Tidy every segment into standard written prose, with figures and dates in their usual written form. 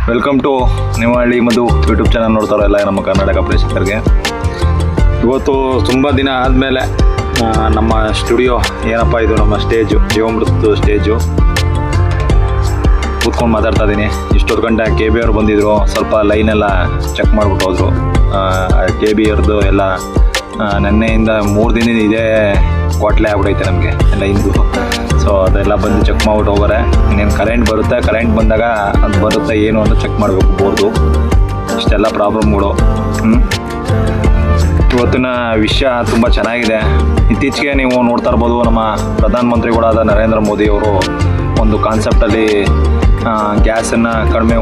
Welcome to Nivali Madhu YouTube channel ನೋಡ್ತಾರಲ್ಲ ನಮ್ಮ ಕರ್ನಾಟಕ ಪ್ರೇಕ್ಷಕರಿಗೆ. ಇವತ್ತು ತುಂಬ ದಿನ ಆದಮೇಲೆ ನಮ್ಮ ಸ್ಟುಡಿಯೋ ಏನಪ್ಪ ಇದು ನಮ್ಮ ಸ್ಟೇಜು ಜೀವಾಮೃತ ಸ್ಟೇಜು ಕೂತ್ಕೊಂಡು ಮಾತಾಡ್ತಾ ಇದ್ದೀನಿ. ಇಷ್ಟೊತ್ತು ಗಂಟೆ ಕೆ ಬಿ ಅವ್ರು ಬಂದಿದ್ದರು, ಸ್ವಲ್ಪ ಲೈನೆಲ್ಲ ಚೆಕ್ ಮಾಡಿಬಿಟ್ಟು ಹೋದರು. ಕೆ ಬಿ ಅವ್ರದ್ದು ಎಲ್ಲ ನೆನ್ನೆಯಿಂದ 3 ದಿನ ಇದೇ ಕ್ವಾಟ್ಲೆ ಆಗ್ಬಿಡೈತೆ ನಮಗೆ ಎಲ್ಲ ಇಂದು. ಸೊ ಅದೆಲ್ಲ ಬಂದು ಚೆಕ್ ಮಾಡ್ಬಿಟ್ಟು ಹೋಗೋರೆ. ಇನ್ನೇನು ಕರೆಂಟ್ ಬರುತ್ತೆ, ಕರೆಂಟ್ ಬಂದಾಗ ಅದು ಬರುತ್ತೆ ಏನು ಅಂತ ಚೆಕ್ ಮಾಡಬೇಕು ಬೋರ್ದು. ಇಷ್ಟೆಲ್ಲ ಪ್ರಾಬ್ಲಮ್ಗಳು. ಇವತ್ತಿನ ವಿಷಯ ತುಂಬ ಚೆನ್ನಾಗಿದೆ. ಇತ್ತೀಚೆಗೆ ನೀವು ನೋಡ್ತಾ ಇರ್ಬೋದು, ನಮ್ಮ ಪ್ರಧಾನಮಂತ್ರಿಗಳಾದ ನರೇಂದ್ರ ಮೋದಿ ಅವರು ಒಂದು ಕಾನ್ಸೆಪ್ಟಲ್ಲಿ ಗ್ಯಾಸನ್ನು ಕಡಿಮೆ,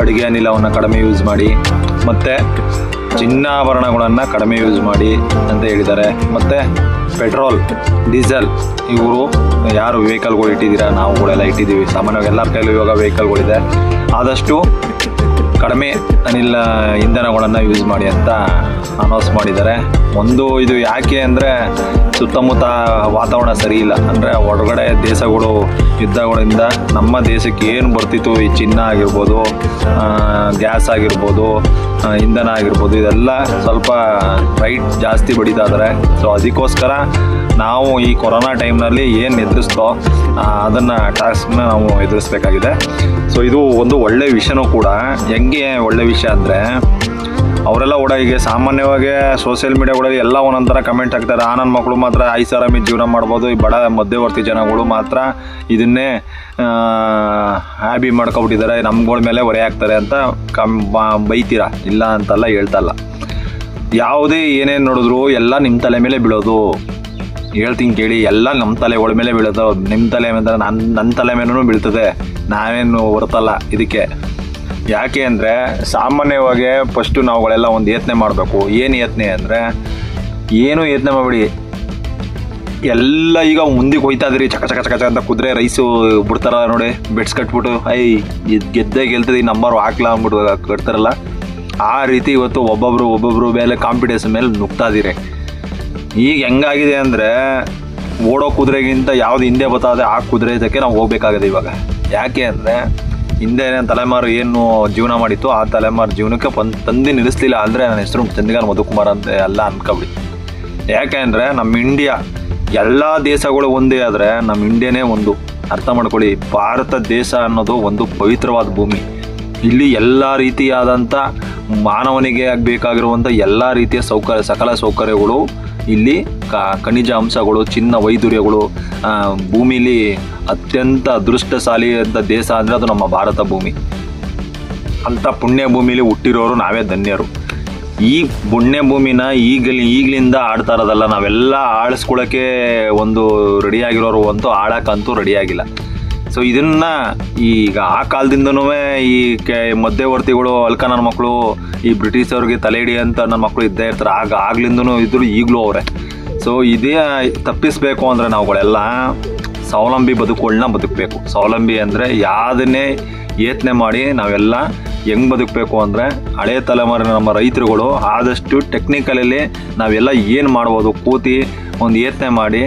ಅಡುಗೆ ಅನಿಲವನ್ನು ಕಡಿಮೆ ಯೂಸ್ ಮಾಡಿ, ಮತ್ತು ಚಿನ್ನಾಭರಣಗಳನ್ನು ಕಡಿಮೆ ಯೂಸ್ ಮಾಡಿ ಅಂತ ಹೇಳಿದ್ದಾರೆ. ಮತ್ತು ಪೆಟ್ರೋಲ್, ಡೀಸೆಲ್ ಇವರು ಯಾರು ವೆಹಿಕಲ್ಗಳು ಇಟ್ಟಿದ್ದೀರಾ, ನಾವುಗಳೆಲ್ಲ ಇಟ್ಟಿದ್ದೀವಿ, ಸಾಮಾನ್ಯವಾಗಿ ಎಲ್ಲರ ಕೈಲೂ ಇವಾಗ ವೆಹಿಕಲ್ಗಳಿದೆ, ಆದಷ್ಟು ಕಡಿಮೆ ಅನಿಲ ಇಂಧನಗಳನ್ನು ಯೂಸ್ ಮಾಡಿ ಅಂತ ಅನೌನ್ಸ್ ಮಾಡಿದ್ದಾರೆ. ಇದು ಯಾಕೆ ಅಂದರೆ ಸುತ್ತಮುತ್ತ ವಾತಾವರಣ ಸರಿ ಇಲ್ಲ. ಅಂದರೆ ಹೊರಗಡೆ ದೇಶಗಳು ಯುದ್ಧಗಳಿಂದ ನಮ್ಮ ದೇಶಕ್ಕೆ ಏನು ಬರ್ತಿತ್ತು, ಈ ಚಿನ್ನ ಆಗಿರ್ಬೋದು, ಗ್ಯಾಸ್ ಆಗಿರ್ಬೋದು, ಇಂಧನ ಆಗಿರ್ಬೋದು, ಇದೆಲ್ಲ ಸ್ವಲ್ಪ ರೈಟ್ ಜಾಸ್ತಿ ಬಡಿತಾ ಇದ್ದಾರೆ. ಸೊ ಅದಕ್ಕೋಸ್ಕರ ನಾವು ಈ ಕೊರೋನಾ ಟೈಮ್ನಲ್ಲಿ ಏನು ಎದುರಿಸ್ತೋ ಅದನ್ನು ಟಾಸ್ಕ್ನ ನಾವು ಎದುರಿಸ್ಬೇಕಾಗಿದೆ. ಸೊ ಇದು ಒಂದು ಒಳ್ಳೆಯ ವಿಷಯನೂ ಕೂಡ. ಹೆಂಗೆ ಒಳ್ಳೆ ವಿಷಯ ಅಂದರೆ, ಅವರೆಲ್ಲ ಕೂಡ ಈಗ ಸಾಮಾನ್ಯವಾಗಿ ಸೋಷಿಯಲ್ ಮೀಡಿಯಾಗಳಲ್ಲಿ ಎಲ್ಲ ಒಂದೊಂಥರ ಕಮೆಂಟ್ ಹಾಕ್ತಾರೆ. ನನ್ನ ಮಕ್ಕಳು ಮಾತ್ರ ಐಷಾರಾಮಿ ಜೀವನ ಮಾಡ್ಬೋದು, ಈ ಬಡ ಮಧ್ಯವರ್ತಿ ಜನಗಳು ಮಾತ್ರ ಇದನ್ನೇ ಹ್ಯಾಬಿ ಮಾಡ್ಕೊಬಿಟ್ಟಿದ್ದಾರೆ, ನಮ್ಗಳ ಮೇಲೆ ಹೊರೆ ಹಾಕ್ತಾರೆ ಅಂತ ಬೈತೀರಾ. ಇಲ್ಲ ಅಂತಲ್ಲ, ಹೇಳ್ತಲ್ಲ. ಯಾವುದೇ ಏನೇನು ನೋಡಿದ್ರು ಎಲ್ಲ ನಿಮ್ಮ ತಲೆ ಮೇಲೆ ಬೀಳೋದು. ಹೇಳ್ತೀನಿ ಕೇಳಿ, ಎಲ್ಲ ನಮ್ಮ ತಲೆಗಳ ಮೇಲೆ ಬೀಳೋದು. ನಿಮ್ಮ ತಲೆ ಮೇಲೆ ನನ್ನ ತಲೆ ಮೇಲೂ ಬೀಳ್ತದೆ, ನಾವೇನು ಹೊರತಲ್ಲ ಇದಕ್ಕೆ. ಯಾಕೆ ಅಂದರೆ ಸಾಮಾನ್ಯವಾಗಿ ಫಸ್ಟು ನಾವುಗಳೆಲ್ಲ ಒಂದು ಯತ್ನೆ ಮಾಡಬೇಕು. ಏನು ಯತ್ನೆ ಅಂದರೆ, ಏನು ಯತ್ನೆ ಮಾಡಿಬಿಡಿ, ಎಲ್ಲ ಈಗ ಮುಂದಕ್ಕೆ ಹೋಯ್ತಾ ಇದ್ರಿ, ಚಕ ಚಕ ಚಕ ಚಕ ಅಂತ ಕುದುರೆ ರೈಸು ಬಿಡ್ತಾರ ನೋಡಿ, ಬೆಡ್ಸ್ ಕಟ್ಬಿಟ್ಟು ಇದು ಗೆಲ್ತದೆ, ಈ ನಂಬರ್ ಹಾಕ್ಲಾ ಅಂದ್ಬಿಟ್ಟು ಕಟ್ತಾರಲ್ಲ, ಆ ರೀತಿ ಇವತ್ತು ಒಬ್ಬೊಬ್ರು ಮೇಲೆ ಕಾಂಪಿಟೇಷನ್ ಮೇಲೆ ನುಗ್ತಾ ಇದ್ದೀರಿ. ಈಗ ಹೆಂಗಾಗಿದೆ ಅಂದರೆ, ಓಡೋ ಕುದುರೆಗಿಂತ ಯಾವ್ದು ಹಿಂದೆ ಬರ್ತದೆ ಆ ಕುದುರೆ ಇದಕ್ಕೆ ನಾವು ಹೋಗ್ಬೇಕಾಗಿದೆ ಇವಾಗ. ಯಾಕೆ ಅಂದರೆ ಹಿಂದೆ ತಲೆಮಾರು ಏನು ಜೀವನ ಮಾಡಿತ್ತು, ಆ ತಲೆಮಾರು ಜೀವನಕ್ಕೆ ತಂದು ನಿಲ್ಲಿಸಲಿಲ್ಲ. ಅಂದರೆ ನನ್ನ ಹೆಸರು ಚಂದಿಗಾರ್ ಮಧುಕುಮಾರ್ ಅಂತ ಎಲ್ಲ ಅನ್ಕೊಬಿಡಿ. ಯಾಕೆ ಅಂದರೆ ನಮ್ಮ ಇಂಡಿಯಾ ಎಲ್ಲ ದೇಶಗಳು ಒಂದೇ ಆದರೆ ನಮ್ಮ ಇಂಡಿಯಾನೇ ಒಂದು. ಅರ್ಥ ಮಾಡ್ಕೊಳ್ಳಿ, ಭಾರತ ದೇಶ ಅನ್ನೋದು ಒಂದು ಪವಿತ್ರವಾದ ಭೂಮಿ. ಇಲ್ಲಿ ಎಲ್ಲ ರೀತಿಯಾದಂಥ ಮಾನವನಿಗೆ ಬೇಕಾಗಿರುವಂಥ ಎಲ್ಲ ರೀತಿಯ ಸಕಲ ಸೌಕರ್ಯಗಳು ಇಲ್ಲಿ, ಖನಿಜ ಅಂಶಗಳು, ಚಿನ್ನ ವೈದೂರ್ಯಗಳು, ಭೂಮಿಲಿ ಅತ್ಯಂತ ಅದೃಷ್ಟಶಾಲಿ ಅಂತ ದೇಶ ಅಂದರೆ ಅದು ನಮ್ಮ ಭಾರತ ಭೂಮಿ. ಅಂಥ ಪುಣ್ಯ ಭೂಮಿಲಿ ಹುಟ್ಟಿರೋರು ನಾವೇ ಧನ್ಯರು. ಈ ಪುಣ್ಯ ಭೂಮಿನ ಈಗಲಿಂದ ಆಡ್ತಾ ಇರೋದಲ್ಲ, ನಾವೆಲ್ಲ ಆಳಿಸ್ಕೊಳ್ಳೋಕ್ಕೆ ಒಂದು ರೆಡಿಯಾಗಿರೋರು ಅಂತೂ ಆಳಕ್ಕಂತೂ ರೆಡಿಯಾಗಿಲ್ಲ. ಸೊ ಇದನ್ನು ಈಗ ಆ ಕಾಲದಿಂದನೂ ಈ ಮಧ್ಯವರ್ತಿಗಳು, ಅಲ್ಕ ನನ್ನ ಮಕ್ಕಳು, ಈ ಬ್ರಿಟಿಷವ್ರಿಗೆ ತಲೆ ಹಿಡಿಯಂತ ನನ್ನ ಮಕ್ಕಳು ಇದ್ದೇ ಇರ್ತಾರೆ. ಆಗ್ಲಿಂದನೂ ಇದ್ರು, ಈಗಲೂ ಅವರೇ. ಸೊ ಇದೇ ತಪ್ಪಿಸಬೇಕು ಅಂದರೆ ನಾವುಗಳೆಲ್ಲ ಸ್ವಾವಲಂಬಿ ಬದುಕುಗಳನ್ನ ಬದುಕಬೇಕು. ಸ್ವಾವಲಂಬಿ ಅಂದರೆ ಯಾವುದನ್ನೇ ಯತ್ನೆ ಮಾಡಿ ನಾವೆಲ್ಲ ಹೆಂಗೆ ಬದುಕಬೇಕು ಅಂದರೆ, ಹಳೆ ತಲೆಮಾರಿನ ನಮ್ಮ ರೈತರುಗಳು ಆದಷ್ಟು ಟೆಕ್ನಿಕಲಲ್ಲಿ ನಾವೆಲ್ಲ ಏನು ಮಾಡ್ಬೋದು, ಕೂತಿ ಒಂದು ಯತ್ನೆ ಮಾಡಿ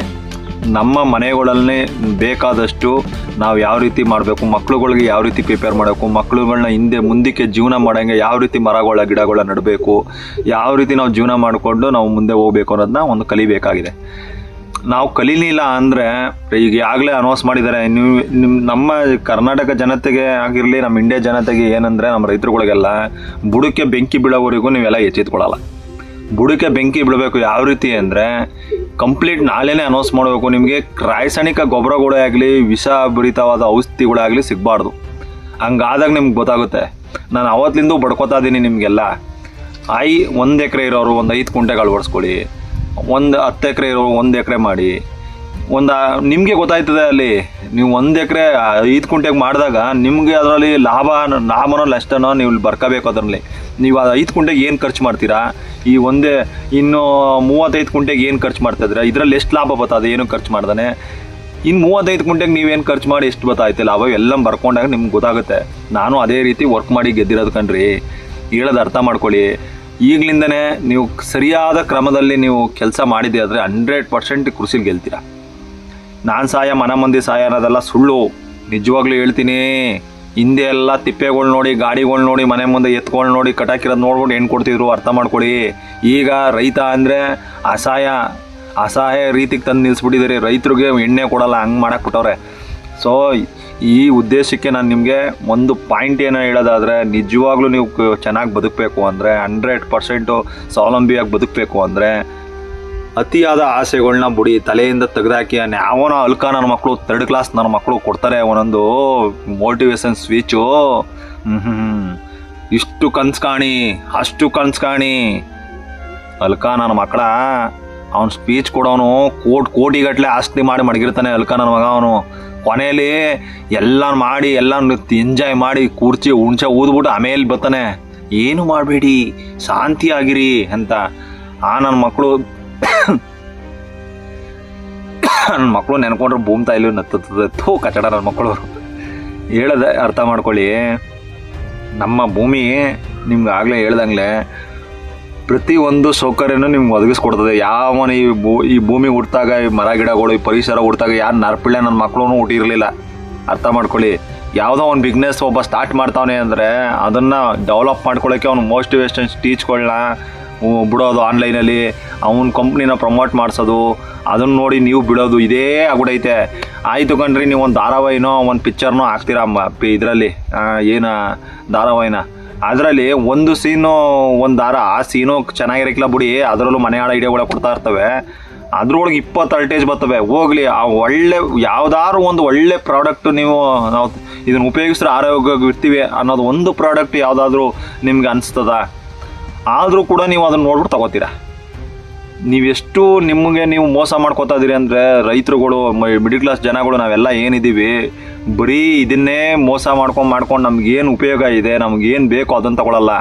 ನಮ್ಮ ಮನೆಗಳಲ್ಲಿ ಬೇಕಾದಷ್ಟು ನಾವು ಯಾವ ರೀತಿ ಮಾಡಬೇಕು, ಮಕ್ಳುಗಳಿಗೆ ಯಾವ ರೀತಿ ಪ್ರಿಪೇರ್ ಮಾಡಬೇಕು, ಮಕ್ಳುಗಳನ್ನ ಮುಂದಕ್ಕೆ ಜೀವನ ಮಾಡೋಂಗೆ ಯಾವ ರೀತಿ ಗಿಡಗಳ ನೆಡಬೇಕು, ಯಾವ ರೀತಿ ನಾವು ಜೀವನ ಮಾಡಿಕೊಂಡು ನಾವು ಮುಂದೆ ಹೋಗ್ಬೇಕು ಅನ್ನೋದನ್ನ ಒಂದು ಕಲಿಬೇಕಾಗಿದೆ. ನಾವು ಕಲೀಲಿಲ್ಲ ಅಂದರೆ, ಈಗ ಆಗಲೇ ಅನೌನ್ಸ್ ಮಾಡಿದ್ದಾರೆ, ನಮ್ಮ ಕರ್ನಾಟಕ ಜನತೆಗೆ ಆಗಿರಲಿ, ನಮ್ಮ ಇಂಡಿಯಾ ಜನತೆಗೆ ಏನಂದರೆ, ನಮ್ಮ ರೈತರುಗಳಿಗೆಲ್ಲ ಬುಡಕ್ಕೆ ಬೆಂಕಿ ಬೀಳೋವರೆಗೂ ನೀವೆಲ್ಲ ಎಚ್ಚೆತ್ಕೊಳ್ಳಲ್ಲ. ಬುಡಕ್ಕೆ ಬೆಂಕಿ ಬೀಳಬೇಕು. ಯಾವ ರೀತಿ ಅಂದರೆ, ಕಂಪ್ಲೀಟ್ ನಾಳೆನೇ ಅನೌನ್ಸ್ ಮಾಡಬೇಕು. ನಿಮಗೆ ರಾಸಾಯನಿಕ ಗೊಬ್ಬರಗಳೇ ಆಗಲಿ, ವಿಷಭರಿತವಾದ ಔಷಧಿಗಳಾಗಲಿ ಸಿಗಬಾರ್ದು. ಹಂಗಾದಾಗ ನಿಮ್ಗೆ ಗೊತ್ತಾಗುತ್ತೆ. ನಾನು ಅವತ್ತಿಂದ ಬಡ್ಕೋತಾ ಇದ್ದೀನಿ ನಿಮಗೆಲ್ಲ. 1 ಎಕರೆ ಇರೋರು 5 ಕುಂಟೆಗಳು ಹೊಡ್ಸ್ಕೊಳ್ಳಿ, 10 ಎಕರೆ ಇರೋರು 1 ಎಕರೆ ಮಾಡಿ. ನಿಮಗೆ ಗೊತ್ತಾಯ್ತದೆ ಅಲ್ಲಿ. ನೀವು 1 ಎಕರೆ 5 ಕುಂಟೆಗೆ ಮಾಡಿದಾಗ ನಿಮಗೆ ಅದರಲ್ಲಿ ಲಾಭನೋ ನಷ್ಟನೋ ನೀವು ಬರ್ಕೋಬೇಕು. ಅದರಲ್ಲಿ ನೀವು 5 ಕುಂಟೆಗೆ ಏನು ಖರ್ಚು ಮಾಡ್ತೀರಾ, ಇನ್ನು 35 ಕುಂಟೆಗೆ ಏನು ಖರ್ಚು ಮಾಡ್ತಾಯಿದ್ರೆ ಇದರಲ್ಲಿ ಎಷ್ಟು ಲಾಭ ಬರ್ತದೆ, ಏನು ಖರ್ಚು ಮಾಡ್ದಾನೆ. ಇನ್ನು 35 ಕುಂಟೆಗೆ ನೀವೇನು ಖರ್ಚು ಮಾಡಿ ಎಷ್ಟು ಬರ್ತೈತೆ ಲಾಭ ಎಲ್ಲ ಬರ್ಕೊಂಡಾಗ ನಿಮ್ಗೆ ಗೊತ್ತಾಗುತ್ತೆ. ನಾನು ಅದೇ ರೀತಿ ವರ್ಕ್ ಮಾಡಿ ಗೆದ್ದಿರೋದು ಕಣ್ರಿ. ಹೇಳೋದು ಅರ್ಥ ಮಾಡ್ಕೊಳ್ಳಿ. ಈಗಲಿಂದನೇ ನೀವು ಸರಿಯಾದ ಕ್ರಮದಲ್ಲಿ ನೀವು ಕೆಲಸ ಮಾಡಿದ್ದೆ ಆದರೆ 100% ಕೃಷಿಲಿ ಗೆಲ್ತೀರಾ. ನಾನು ಸಹಾಯ ಮನ ಮಂದಿ ಸಹಾಯ ಅನ್ನೋದೆಲ್ಲ ಸುಳ್ಳು. ನಿಜವಾಗ್ಲೂ ಹೇಳ್ತೀನಿ, ಹಿಂದೆ ಎಲ್ಲ ತಿಪ್ಪೆಗಳು ನೋಡಿ, ಗಾಡಿಗಳು ನೋಡಿ, ಮನೆ ಮುಂದೆ ಎತ್ಕೊಂಡು ನೋಡಿ, ಕಟಾಕಿರೋದು ನೋಡ್ಕೊಂಡು ಹೆಣ್ಣು ಕೊಡ್ತಿದ್ರು. ಅರ್ಥ ಮಾಡ್ಕೊಳ್ಳಿ. ಈಗ ರೈತ ಅಂದರೆ ಅಸಹಾಯ ರೀತಿಗೆ ತಂದು ನಿಲ್ಲಿಸ್ಬಿಟ್ಟಿದ್ದಾರೆ. ರೈತರಿಗೆ ಎಣ್ಣೆ ಕೊಡಲ್ಲ, ಹಂಗೆ ಮಾಡಾಕ್ಬಿಟ್ಟವ್ರೆ. ಸೊ ಈ ಉದ್ದೇಶಕ್ಕೆ ನಾನು ನಿಮಗೆ ಒಂದು ಪಾಯಿಂಟ್ ಏನೋ ಹೇಳೋದಾದರೆ, ನಿಜವಾಗ್ಲೂ ನೀವು ಚೆನ್ನಾಗಿ ಬದುಕಬೇಕು ಅಂದರೆ, 100% ಸ್ವಾವಲಂಬಿಯಾಗಿ ಬದುಕಬೇಕು ಅಂದರೆ, ಅತಿಯಾದ ಆಸೆಗಳನ್ನ ಬುಡಿ ತಲೆಯಿಂದ ತೆಗೆದಾಕಿ. ಯಾವನೋ ಅಲ್ಕ ನನ್ನ ಮಕ್ಕಳು 3rd ಕ್ಲಾಸ್ ನನ್ನ ಮಕ್ಕಳು ಕೊಡ್ತಾರೆ ಒಂದೊಂದು ಮೋಟಿವೇಶನ್ ಸ್ಪೀಚು. ಇಷ್ಟು ಕನ್ಸು ಕಾಣಿ, ಅಷ್ಟು ಕನ್ಸು ಕಾಣಿ. ಅಲ್ಕ ನನ್ನ ಮಕ್ಕಳ ಅವ್ನು ಸ್ಪೀಚ್ ಕೊಡೋನು ಕೋಟಿಗಟ್ಟಲೆ ಆಸ್ತಿ ಮಾಡಿ ಮಡಗಿರ್ತಾನೆ ಅಲ್ಕ ನನ್ನ ಮಗ. ಅವನು ಕೊನೆಯಲ್ಲಿ ಎಲ್ಲ ಮಾಡಿ ಎಲ್ಲ ಎಂಜಾಯ್ ಮಾಡಿ ಕೂರ್ಚಿ ಹುಣ್ಸೆ ಊದ್ಬಿಟ್ಟು ಆಮೇಲೆ ಬರ್ತಾನೆ, ಏನು ಮಾಡಬೇಡಿ ಶಾಂತಿಯಾಗಿರಿ ಅಂತ. ನನ್ನ ಮಕ್ಕಳು ನೆನ್ಕೊಂಡ್ರೆ ಭೂಮಿ ತಾಯಿಲು ನತ್ತೋ ಕಚಡ. ನನ್ನ ಮಕ್ಕಳು ಹೇಳದೆ ಅರ್ಥ ಮಾಡ್ಕೊಳ್ಳಿ. ನಮ್ಮ ಭೂಮಿ ನಿಮ್ಗೆ ಆಗಲೇ ಹೇಳ್ದಂಗೆ ಪ್ರತಿಯೊಂದು ಸೌಕರ್ಯನೂ ನಿಮ್ಗೆ ಒದಗಿಸ್ಕೊಡ್ತದೆ. ಯಾವನ ಈ ಭೂಮಿ ಹುಟ್ಟಿದಾಗ, ಈ ಮರ ಗಿಡಗಳು, ಈ ಪರಿಸರ ಹುಟ್ಟಿದಾಗ ಯಾರು ನರ್ಪಿಳ್ಳೆ ನನ್ನ ಮಕ್ಕಳು ಹುಟ್ಟಿರಲಿಲ್ಲ. ಅರ್ಥ ಮಾಡ್ಕೊಳ್ಳಿ. ಯಾವುದೋ ಒಂದು ಬಿಸ್ನೆಸ್ ಒಬ್ಬ ಸ್ಟಾರ್ಟ್ ಮಾಡ್ತಾವನೆ ಅಂದರೆ ಅದನ್ನು ಡೆವಲಪ್ ಮಾಡ್ಕೊಳ್ಳೋಕ್ಕೆ ಅವ್ನು ಮೋಟಿವೇಶನ್ ಸ್ಪೀಚ್ಗಳನ್ನ ಬಿಡೋದು, ಆನ್ಲೈನಲ್ಲಿ ಅವನ ಕಂಪ್ನಿನ ಪ್ರಮೋಟ್ ಮಾಡಿಸೋದು, ಅದನ್ನು ನೋಡಿ ನೀವು ಬಿಡೋದು, ಇದೇ ಆಗ್ಬಿಡೈತೆ. ಆಯಿತು ಕಣ್ರಿ, ನೀವು ಒಂದು ಧಾರಾವಾಹಿನೋ ಒಂದು ಪಿಕ್ಚರ್ನೋ ಹಾಕ್ತೀರಾ ಇದರಲ್ಲಿ ಏನು ಧಾರಾವಾಹಿನ, ಅದರಲ್ಲಿ ಒಂದು ಸೀನು ಒಂದು ಆ ಸೀನು ಚೆನ್ನಾಗಿರಕ್ಕಿಲ್ಲ ಬಿಡಿ, ಅದರಲ್ಲೂ ಮನೆ ಆಡ ಐಡಿಯಾಗಳ ಕೊಡ್ತಾ ಇರ್ತವೆ. ಅದ್ರೊಳಗೆ 20 ಅಲ್ಟೇಜ್ ಬರ್ತವೆ. ಹೋಗಲಿ, ಆ ಯಾವುದಾದ್ರು ಒಂದು ಒಳ್ಳೆ ಪ್ರಾಡಕ್ಟು ನಾವು ಇದನ್ನು ಉಪಯೋಗಿಸಿದ್ರೆ ಆರೋಗ್ಯವಾಗಿ ಇರ್ತೀವಿ ಅನ್ನೋದು ಒಂದು ಪ್ರಾಡಕ್ಟ್ ಯಾವುದಾದ್ರೂ ನಿಮ್ಗೆ ಅನಿಸ್ತದ, ಆದರೂ ಕೂಡ ನೀವು ಅದನ್ನು ನೋಡ್ಬಿಟ್ಟು ತಗೋತೀರಾ. ನೀವೆಷ್ಟು ನಿಮಗೆ ನೀವು ಮೋಸ ಮಾಡ್ಕೋತಾ ಇದ್ದೀರಿ ಅಂದರೆ, ರೈತರುಗಳು, ಮಿಡಿಲ್ ಕ್ಲಾಸ್ ಜನಗಳು ನಾವೆಲ್ಲ ಏನಿದ್ದೀವಿ ಬರೀ ಇದನ್ನೇ ಮೋಸ ಮಾಡ್ಕೊಂಡು ನಮಗೇನು ಉಪಯೋಗ ಇದೆ, ನಮಗೇನು ಬೇಕೋ ಅದನ್ನು ತಗೊಳ್ಳಲ್ಲ.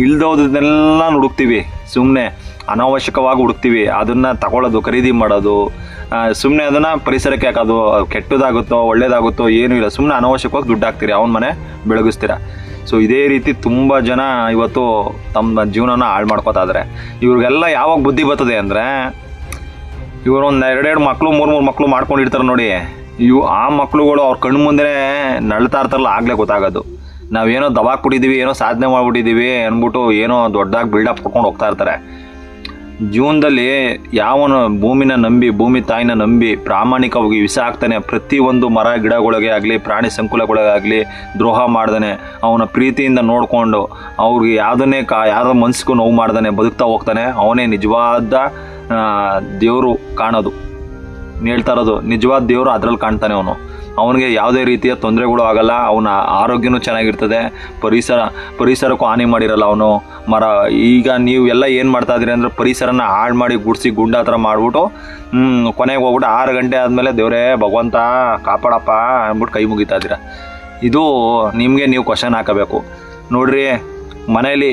ಇಲ್ದೋದನ್ನೆಲ್ಲ ಹುಡುಕ್ತೀವಿ, ಸುಮ್ಮನೆ ಅನಾವಶ್ಯಕವಾಗಿ ಹುಡುಕ್ತೀವಿ. ಅದನ್ನು ತಗೊಳ್ಳೋದು, ಖರೀದಿ ಮಾಡೋದು, ಸುಮ್ಮನೆ ಅದನ್ನು ಪರಿಸರಕ್ಕೆ ಹಾಕೋದು. ಕೆಟ್ಟದಾಗುತ್ತೋ ಒಳ್ಳೇದಾಗುತ್ತೋ ಏನೂ ಇಲ್ಲ, ಸುಮ್ಮನೆ ಅನಾವಶ್ಯಕವಾಗಿ ದುಡ್ಡು ಹಾಕ್ತೀರಿ, ಅವನ ಮನೆ ಬೆಳಗಿಸ್ತೀರ. ಸೊ ಇದೇ ರೀತಿ ತುಂಬ ಜನ ಇವತ್ತು ತಮ್ಮ ಜೀವನನ ಹಾಳು ಮಾಡ್ಕೋತಾ ಇದ್ದಾರೆ. ಇವ್ರಿಗೆಲ್ಲ ಯಾವಾಗ ಬುದ್ಧಿ ಬರ್ತದೆ ಅಂದರೆ, ಇವರು ಒಂದು 2 ಮಕ್ಕಳು 3 ಮಕ್ಕಳು ಮಾಡ್ಕೊಂಡಿರ್ತಾರೆ ನೋಡಿ. ಆ ಮಕ್ಕಳುಗಳು ಅವ್ರ ಕಣ್ಣು ಮುಂದೆ ನಳ್ತಾ ಇರ್ತಾರಲ್ಲ, ಆಗಲೇ ಗೊತ್ತಾಗೋದು. ನಾವೇನೋ ದಬಾಕ್ಬಿಟ್ಟಿದ್ದೀವಿ, ಏನೋ ಸಾಧನೆ ಮಾಡ್ಬಿಟ್ಟಿದ್ದೀವಿ ಅಂದ್ಬಿಟ್ಟು ಏನೋ ದೊಡ್ಡದಾಗಿ ಬಿಲ್ಡಪ್ ಕೊಟ್ಕೊಂಡು ಹೋಗ್ತಾ ಇರ್ತಾರೆ. ಜೀವನದಲ್ಲಿ ಯಾವನು ಭೂಮಿನ ನಂಬಿ, ಭೂಮಿ ತಾಯಿನ ನಂಬಿ ಪ್ರಾಮಾಣಿಕವಾಗಿ ವಿಷ ಹಾಕ್ತಾನೆ, ಪ್ರತಿಯೊಂದು ಮರ ಗಿಡಗಳಿಗೆ ಆಗಲಿ, ಪ್ರಾಣಿ ಸಂಕುಲಗಳಿಗಾಗಲಿ ದ್ರೋಹ ಮಾಡ್ದಾನೆ, ಅವನ ಪ್ರೀತಿಯಿಂದ ನೋಡಿಕೊಂಡು ಅವ್ರಿಗೆ ಯಾವುದೋ ಮನಸ್ಸಿಗೂ ನೋವು ಮಾಡ್ದಾನೆ ಬದುಕ್ತಾ ಹೋಗ್ತಾನೆ, ಅವನೇ ನಿಜವಾದ ದೇವರು ಕಾಣೋದು. ಹೇಳ್ತಾ ಇರೋದು ನಿಜವಾದ ದೇವರು ಅದರಲ್ಲಿ ಕಾಣ್ತಾನೆ. ಅವನಿಗೆ ಯಾವುದೇ ರೀತಿಯ ತೊಂದರೆಗಳು ಆಗಲ್ಲ, ಅವನ ಆರೋಗ್ಯನೂ ಚೆನ್ನಾಗಿರ್ತದೆ, ಪರಿಸರಕ್ಕೂ ಹಾನಿ ಮಾಡಿರಲ್ಲ ಅವನು. ಈಗ ನೀವು ಎಲ್ಲ ಏನು ಮಾಡ್ತಾ ಇದ್ದೀರಿ ಅಂದರೆ, ಪರಿಸರನ ಹಾಳು ಮಾಡಿ ಗುಡಿಸಿ ಗುಂಡ ಹತ್ರ ಮಾಡಿಬಿಟ್ಟು ಕೊನೆಗೆ ಹೋಗ್ಬಿಟ್ಟು 6 ಗಂಟೆ ಆದಮೇಲೆ ದೇವರೇ ಭಗವಂತ ಕಾಪಾಡಪ್ಪ ಅಂದ್ಬಿಟ್ಟು ಕೈ ಮುಗಿತಾ ಇದ್ದೀರ. ಇದು ನಿಮಗೆ ನೀವು ಕ್ವಶನ್ ಹಾಕಬೇಕು. ನೋಡ್ರಿ, ಮನೇಲಿ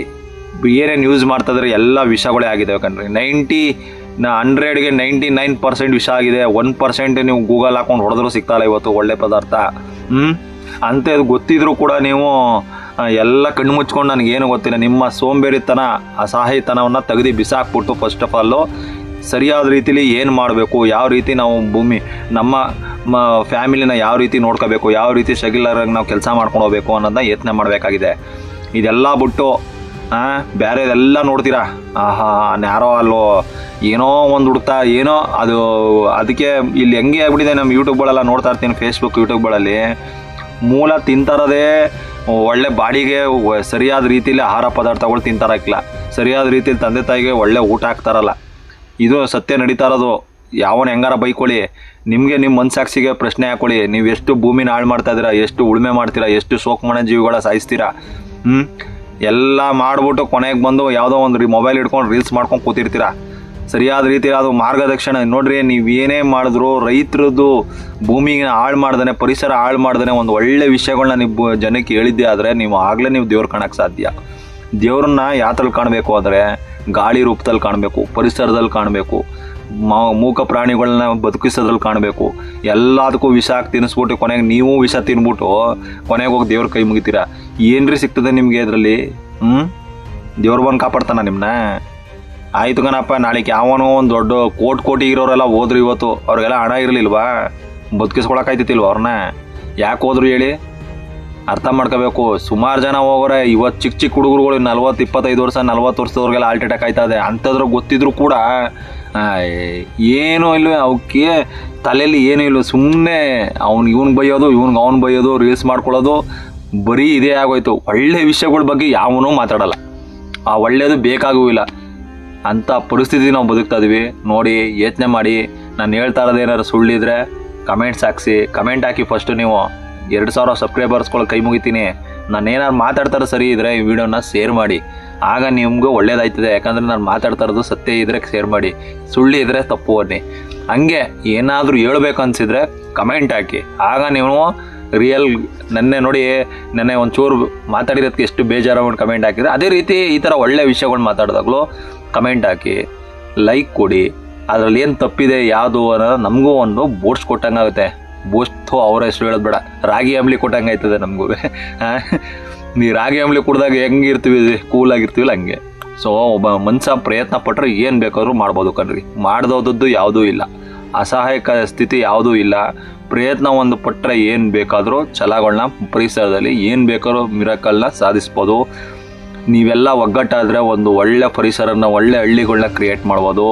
ಏನೇನು ಯೂಸ್ ಮಾಡ್ತಾಯಿದ್ರೆ ಎಲ್ಲ ವಿಷಗಳೇ ಆಗಿದ್ದಾವೆ ಕಣ್ರಿ. 100ಗೆ 99% ವಿಷ ಆಗಿದೆ. 1% ನೀವು ಗೂಗಲ್ ಹಾಕೊಂಡು ಹೊಡೆದ್ರೂ ಸಿಗ್ತಾಯಿಲ್ಲ ಇವತ್ತು ಒಳ್ಳೆ ಪದಾರ್ಥ. ಅಂಥದ್ದು ಗೊತ್ತಿದ್ರೂ ಕೂಡ ನೀವು ಎಲ್ಲ ಕಣ್ಣು ಮುಚ್ಕೊಂಡು ನನಗೇನು ಗೊತ್ತಿಲ್ಲ, ನಿಮ್ಮ ಸೋಂಬೇರಿತನ, ಅಸಹಾಯತನವನ್ನು ತೆಗೆದು ಬಿಸಾಕ್ಬಿಟ್ಟು ಫಸ್ಟ್ ಆಫ್ ಆಲು ಸರಿಯಾದ ರೀತಿಲಿ ಏನು ಮಾಡಬೇಕು, ಯಾವ ರೀತಿ ನಾವು ನಮ್ಮ ಫ್ಯಾಮಿಲಿನ ಯಾವ ರೀತಿ ನೋಡ್ಕೋಬೇಕು, ಯಾವ ರೀತಿ ಶಗಿಲರಾಗಿ ನಾವು ಕೆಲಸ ಮಾಡ್ಕೊಂಡು ಹೋಗ್ಬೇಕು ಅನ್ನೋದನ್ನ ಯತ್ನ ಮಾಡಬೇಕಾಗಿದೆ. ಇದೆಲ್ಲ ಬಿಟ್ಟು ಬೇರೆದೆಲ್ಲ ನೋಡ್ತೀರಾ, ಯಾರೋ ಅಲ್ಲೋ ಏನೋ ಒಂದು ಹುಡುಕ್ತಾ ಏನೋ ಅದು. ಅದಕ್ಕೆ ಇಲ್ಲಿ ಹೆಂಗೆ ಆಗ್ಬಿಟ್ಟಿದೆ, ನಮ್ಮ ಯೂಟ್ಯೂಬ್ಗಳೆಲ್ಲ ನೋಡ್ತಾ ಇರ್ತೀನಿ, ಫೇಸ್ಬುಕ್ ಯೂಟ್ಯೂಬ್ಗಳಲ್ಲಿ ಮೂಲ ತಿಂತಾರದೇ ಒಳ್ಳೆ ಬಾಡಿಗೆ ಸರಿಯಾದ ರೀತಿಯಲ್ಲಿ ಆಹಾರ ಪದಾರ್ಥಗಳು ತಿಂತಾರಕ್ಕಿಲ್ಲ, ಸರಿಯಾದ ರೀತಿಯಲ್ಲಿ ತಂದೆ ತಾಯಿಗೆ ಒಳ್ಳೆ ಊಟ ಹಾಕ್ತಾರಲ್ಲ. ಇದು ಸತ್ಯ ನಡೀತಾ ಇರೋದು. ಯಾವನ ಹೆಂಗಾರ ಬೈಕೊಳ್ಳಿ, ನಿಮಗೆ ನಿಮ್ಮ ಮನಸ್ಸಾಕ್ಷಿಗೆ ಪ್ರಶ್ನೆ ಹಾಕೊಳ್ಳಿ. ನೀವು ಎಷ್ಟು ಭೂಮಿನ ಹಾಳು ಮಾಡ್ತಾಯಿದ್ದೀರಾ, ಎಷ್ಟು ಉಳುಮೆ ಮಾಡ್ತೀರಾ, ಎಷ್ಟು ಸೋಕ್ಮಣ ಜೀವಿಗಳ ಸಾಯಿಸ್ತೀರಾ. ಎಲ್ಲ ಮಾಡಿಬಿಟ್ಟು ಕೊನೆಗೆ ಬಂದು ಯಾವುದೋ ಒಂದು ಮೊಬೈಲ್ ಹಿಡ್ಕೊಂಡು ರೀಲ್ಸ್ ಮಾಡ್ಕೊಂಡು ಕೂತಿರ್ತೀರ. ಸರಿಯಾದ ರೀತಿಯಲ್ಲಿ ಅದು ಮಾರ್ಗದರ್ಶನ ನೋಡ್ರಿ. ನೀವು ಏನೇ ಮಾಡಿದ್ರು ರೈತರದ್ದು ಭೂಮಿಗೆ ಹಾಳು ಮಾಡ್ದೇ, ಪರಿಸರ ಹಾಳು ಮಾಡ್ದೇ ಒಂದು ಒಳ್ಳೆ ವಿಷಯಗಳನ್ನ ನೀವು ಜನಕ್ಕೆ ಹೇಳಿದ್ದೆ ಆದರೆ ನೀವು ಆಗಲೇ ನೀವು ದೇವ್ರು ಕಾಣೋಕ್ಕೆ ಸಾಧ್ಯ. ದೇವ್ರನ್ನ ಯಾತ್ರಲ್ಲಿ ಕಾಣಬೇಕು ಅಂದರೆ ಗಾಳಿ ರೂಪದಲ್ಲಿ ಕಾಣಬೇಕು, ಪರಿಸರದಲ್ಲಿ ಕಾಣಬೇಕು, ಮೂಕ ಪ್ರಾಣಿಗಳನ್ನ ಬದುಕಿಸೋದ್ರಲ್ಲಿ ಕಾಣಬೇಕು. ಎಲ್ಲದಕ್ಕೂ ವಿಷ ಹಾಕಿ ತಿನ್ನಿಸ್ಬಿಟ್ಟು ಕೊನೆಗೆ ನೀವು ವಿಷ ತಿನ್ಬಿಟ್ಟು ಕೊನೆಗೆ ಹೋಗಿ ದೇವ್ರ ಕೈ ಮುಗಿತೀರ. ಏನ್ರಿ ಸಿಗ್ತದೆ ನಿಮಗೆ ಇದರಲ್ಲಿ? ದೇವ್ರು ಬಂದು ಕಾಪಾಡ್ತಾನ ನಿಮ್ಮನ್ನ? ಆಯಿತು ಕಣಪ್ಪ, ನಾಳೆಗೆ ಯಾವನೋ ಒಂದು ದೊಡ್ಡ ಕೋಟಿ ಇರೋರೆಲ್ಲ ಹೋದ್ರು ಇವತ್ತು, ಅವ್ರಿಗೆಲ್ಲ ಹಣ ಇರಲಿಲ್ವಾ? ಬದುಕಿಸ್ಕೊಳಕ್ಕಾಯ್ತಿಲ್ವ ಅವ್ರನ್ನ? ಯಾಕೆ ಹೋದ್ರು ಹೇಳಿ? ಅರ್ಥ ಮಾಡ್ಕೋಬೇಕು. ಸುಮಾರು ಜನ ಹೋಗೋರೆ ಇವತ್ತು ಚಿಕ್ಕ ಚಿಕ್ಕ ಹುಡುಗರುಗಳು 40-25 ವರ್ಷ 40 ವರ್ಷದವ್ರಿಗೆಲ್ಲ ಹಾರ್ಟ್ ಅಟ್ಯಾಕ್ ಆಯ್ತದೆ. ಅಂಥದ್ರ ಗೊತ್ತಿದ್ರು ಕೂಡ ಏನೂ ಇಲ್ಲ, ಅವಕ್ಕೆ ತಲೆಯಲ್ಲಿ ಏನೂ ಇಲ್ಲ. ಸುಮ್ಮನೆ ಇವ್ನಿಗೆ ಬೈಯೋದು, ಅವ್ನು ಬೈಯೋದು, ರೀಲ್ಸ್ ಮಾಡ್ಕೊಳ್ಳೋದು, ಬರೀ ಇದೇ ಆಗೋಯ್ತು. ಒಳ್ಳೆ ವಿಷಯಗಳ ಬಗ್ಗೆ ಯಾವನೂ ಮಾತಾಡಲ್ಲ, ಆ ಒಳ್ಳೆಯದು ಬೇಕಾಗೂ ಇಲ್ಲ. ಅಂಥ ಪರಿಸ್ಥಿತಿ ನಾವು ಬದುಕ್ತಾ ಇದೀವಿ ನೋಡಿ. ಯೋಚನೆ ಮಾಡಿ. ನಾನು ಹೇಳ್ತಾ ಇರೋದು ಏನಾದ್ರು ಸುಳ್ಳಿದ್ರೆ ಕಮೆಂಟ್ಸ್ ಹಾಕ್ಸಿ. ಕಮೆಂಟ್ ಹಾಕಿ ಫಸ್ಟು ನೀವು. 2000 ಸಬ್ಸ್ಕ್ರೈಬರ್ಸ್ಗಳು ಕೈ ಮುಗಿತೀನಿ. ನಾನು ಏನಾದ್ರು ಮಾತಾಡ್ತಾರೆ ಸರಿ ಇದ್ದರೆ ಈ ವಿಡಿಯೋನ ಶೇರ್ ಮಾಡಿ, ಆಗ ನಿಮಗೂ ಒಳ್ಳೇದಾಯ್ತದೆ. ಯಾಕಂದರೆ ನಾನು ಮಾತಾಡ್ತಾ ಇರೋದು ಸತ್ಯ ಇದ್ದರೆ ಶೇರ್ ಮಾಡಿ, ಸುಳ್ಳು ಇದ್ದರೆ ತಪ್ಪು ಅನ್ನಿ. ಹಂಗೆ ಏನಾದರೂ ಹೇಳ್ಬೇಕು ಅನಿಸಿದರೆ ಕಮೆಂಟ್ ಹಾಕಿ, ಆಗ ನೀವು ರಿಯಲ್. ನೆನ್ನೆ ನೋಡಿ, ನೆನ್ನೆ ಒಂಚೂರು ಮಾತಾಡಿರೋದಕ್ಕೆ ಎಷ್ಟು ಬೇಜಾರಾಗಿ ಕಮೆಂಟ್ ಹಾಕಿದರೆ, ಅದೇ ರೀತಿ ಈ ಥರ ಒಳ್ಳೆ ವಿಷಯಗಳು ಮಾತಾಡಿದಾಗಲೂ ಕಮೆಂಟ್ ಹಾಕಿ, ಲೈಕ್ ಕೊಡಿ. ಅದರಲ್ಲಿ ಏನು ತಪ್ಪಿದೆ ಯಾವುದು ಅನ್ನೋದು ನಮಗೂ ಒಂದು ಬೂಸ್ಟ್ ಕೊಟ್ಟಂಗಾಗುತ್ತೆ. ಬೂಸ್ಟು ಅವರ ಹೆಸರು ಹೇಳೋದು ಬೇಡ, ರಾಗಿ ಅಂಬ್ಲಿ ಕೊಟ್ಟಂಗೆ ಆಯ್ತದೆ ನಮಗೂ. ನೀ ರಾಗಿ ಅಂಬ್ಲಿ ಕುಡ್ದಾಗ ಹೆಂಗಿರ್ತೀವಿ, ಕೂಲಾಗಿರ್ತೀವಿಲ್ಲ ಹಂಗೆ. ಸೊ ಒಬ್ಬ ಮನುಷ್ಯ ಪ್ರಯತ್ನ ಪಟ್ಟರೆ ಏನು ಬೇಕಾದ್ರೂ ಮಾಡ್ಬೋದು ಕಣ್ರಿ. ಮಾಡ್ದೋದದ್ದು ಯಾವುದೂ ಇಲ್ಲ, ಅಸಹಾಯಕ ಸ್ಥಿತಿ ಯಾವುದೂ ಇಲ್ಲ. ಪ್ರಯತ್ನ ಒಂದು ಪಟ್ಟರೆ ಏನು ಬೇಕಾದರೂ ಛಲಗಳನ್ನ, ಪರಿಸರದಲ್ಲಿ ಏನು ಬೇಕಾದ್ರೂ ಮಿರಾಕಲ್ನ ಸಾಧಿಸ್ಬೋದು. ನೀವೆಲ್ಲ ಒಗ್ಗಟ್ಟಾದರೆ ಒಂದು ಒಳ್ಳೆ ಪರಿಸರನ, ಒಳ್ಳೆ ಹಳ್ಳಿಗಳನ್ನ ಕ್ರಿಯೇಟ್ ಮಾಡ್ಬೋದು.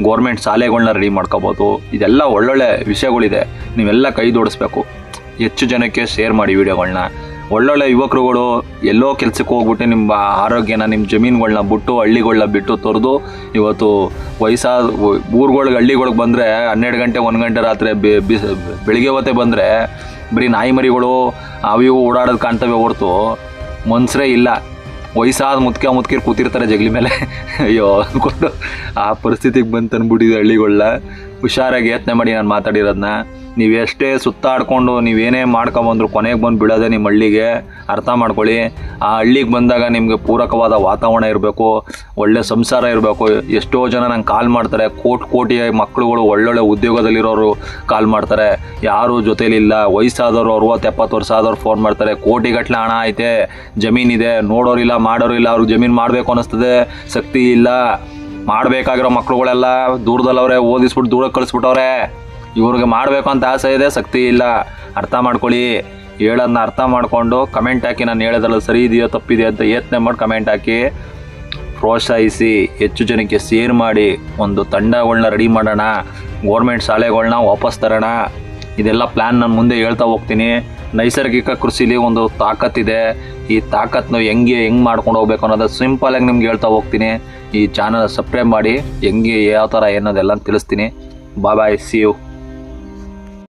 ಗೋರ್ಮೆಂಟ್ ಶಾಲೆಗಳನ್ನ ರೆಡಿ ಮಾಡ್ಕೋಬೋದು. ಇದೆಲ್ಲ ಒಳ್ಳೊಳ್ಳೆ ವಿಷಯಗಳಿದೆ, ನೀವೆಲ್ಲ ಕೈ ಜೋಡಿಸ್ಬೇಕು. ಹೆಚ್ಚು ಜನಕ್ಕೆ ಶೇರ್ ಮಾಡಿ ವಿಡಿಯೋಗಳನ್ನ. ಒಳ್ಳೊಳ್ಳೆ ಯುವಕರುಗಳು ಎಲ್ಲೋ ಕೆಲಸಕ್ಕೆ ಹೋಗ್ಬಿಟ್ಟು ನಿಮ್ಮ ಆರೋಗ್ಯನ, ನಿಮ್ಮ ಜಮೀನುಗಳನ್ನ ಬಿಟ್ಟು, ಹಳ್ಳಿಗಳನ್ನ ಬಿಟ್ಟು ತೊರೆದು ಇವತ್ತು ವಯಸ್ಸಾದ ಊರುಗಳಿಗೆ, ಹಳ್ಳಿಗಳಿಗೆ ಬಂದರೆ 12 ಗಂಟೆ 1 ಗಂಟೆ ರಾತ್ರಿ ಬೆಳಿಗ್ಗೆ ಹೊತ್ತೇ ಬಂದರೆ ಬರೀ ನಾಯಿ ಮರಿಗಳು ಅವು ಓಡಾಡೋದು ಕಾಣ್ತವೆ ಹೊರತು ಮನುಷ್ಯರೇ ಇಲ್ಲ. ವಯಸ್ಸಾದ ಮುದುಕಿರು ಕೂತಿರ್ತಾರೆ ಜಗಲಿ ಮೇಲೆ. ಅಯ್ಯೋ ಅಂದ್ಕೊಂಡು ಆ ಪರಿಸ್ಥಿತಿಗೆ ಬಂದು ತಂದ್ಬಿಟ್ಟಿದೆ ಹಳ್ಳಿಗಳನ್ನ. ಹುಷಾರಾಗಿ ಯತ್ನೆ ಮಾಡಿ ನಾನು ಮಾತಾಡಿರೋದನ್ನ. ನೀವು ಎಷ್ಟೇ ಸುತ್ತಾಡ್ಕೊಂಡು ನೀವೇನೇ ಮಾಡ್ಕೊಬಂದ್ರು ಕೊನೆಗೆ ಬಂದು ಬಿಡೋದೆ ನಿಮ್ಮ ಹಳ್ಳಿಗೆ. ಅರ್ಥ ಮಾಡ್ಕೊಳ್ಳಿ. ಆ ಹಳ್ಳಿಗೆ ಬಂದಾಗ ನಿಮಗೆ ಪೂರಕವಾದ ವಾತಾವರಣ ಇರಬೇಕು, ಒಳ್ಳೆ ಸಂಸಾರ ಇರಬೇಕು. ಎಷ್ಟೋ ಜನ ನಂಗೆ ಕಾಲ್ ಮಾಡ್ತಾರೆ, ಕೋಟಿ ಮಕ್ಕಳುಗಳು ಒಳ್ಳೊಳ್ಳೆ ಉದ್ಯೋಗದಲ್ಲಿರೋರು ಕಾಲ್ ಮಾಡ್ತಾರೆ, ಯಾರೂ ಜೊತೇಲಿಲ್ಲ. ವಯಸ್ಸಾದವರು 60-70 ವರ್ಷ ಆದವ್ರು ಫೋನ್ ಮಾಡ್ತಾರೆ, ಕೋಟಿಗಟ್ಟಲೆ ಹಣ ಐತೆ, ಜಮೀನಿದೆ, ನೋಡೋರಿಲ್ಲ ಮಾಡೋರಿಲ್ಲ. ಅವ್ರಿಗೆ ಜಮೀನು ಮಾಡಬೇಕು ಅನ್ನಿಸ್ತದೆ, ಶಕ್ತಿ ಇಲ್ಲ. ಮಾಡಬೇಕಾಗಿರೋ ಮಕ್ಕಳುಗಳೆಲ್ಲ ದೂರದಲ್ಲವ್ರೆ, ಓದಿಸ್ಬಿಟ್ಟು ದೂರಕ್ಕೆ ಕಳಿಸ್ಬಿಟ್ಟವ್ರೆ. ಇವ್ರಿಗೆ ಮಾಡಬೇಕು ಅಂತ ಆಸೆ ಇದೆ, ಶಕ್ತಿ ಇಲ್ಲ. ಅರ್ಥ ಮಾಡ್ಕೊಳ್ಳಿ. ಹೇಳೋದನ್ನ ಅರ್ಥ ಮಾಡಿಕೊಂಡು ಕಮೆಂಟ್ ಹಾಕಿ. ನಾನು ಹೇಳೋದ್ರಲ್ಲಿ ಸರಿ ಇದೆಯೋ ತಪ್ಪಿದೆಯೋ ಅಂತ ಯೋಚನೆ ಮಾಡಿ ಕಮೆಂಟ್ ಹಾಕಿ, ಪ್ರೋತ್ಸಾಹಿಸಿ, ಹೆಚ್ಚು ಜನಕ್ಕೆ ಶೇರ್ ಮಾಡಿ. ಒಂದು ತಂಡಗಳನ್ನ ರೆಡಿ ಮಾಡೋಣ, ಗೋರ್ಮೆಂಟ್ ಶಾಲೆಗಳನ್ನ ವಾಪಸ್ ತರೋಣ. ಇದೆಲ್ಲ ಪ್ಲ್ಯಾನ್ ನಾನು ಮುಂದೆ ಹೇಳ್ತಾ ಹೋಗ್ತೀನಿ. ನೈಸರ್ಗಿಕ ಕೃಷಿಲಿ ಒಂದು ತಾಕತ್ತಿದೆ. ಈ ತಾಕತ್ತನ್ನು ಹೆಂಗೆ ಮಾಡ್ಕೊಂಡು ಹೋಗ್ಬೇಕು ಅನ್ನೋದು ಸಿಂಪಲಾಗಿ ನಿಮ್ಗೆ ಹೇಳ್ತಾ ಹೋಗ್ತೀನಿ. ಈ ಚಾನಲ್ ಸಬ್ಸ್ಕ್ರೈಬ್ ಮಾಡಿ, ಹೆಂಗೆ ಯಾವ ಥರ ಅನ್ನೋದೆಲ್ಲ ತಿಳಿಸ್ತೀನಿ. ಬಾಯ್, ಸಿ ಯು.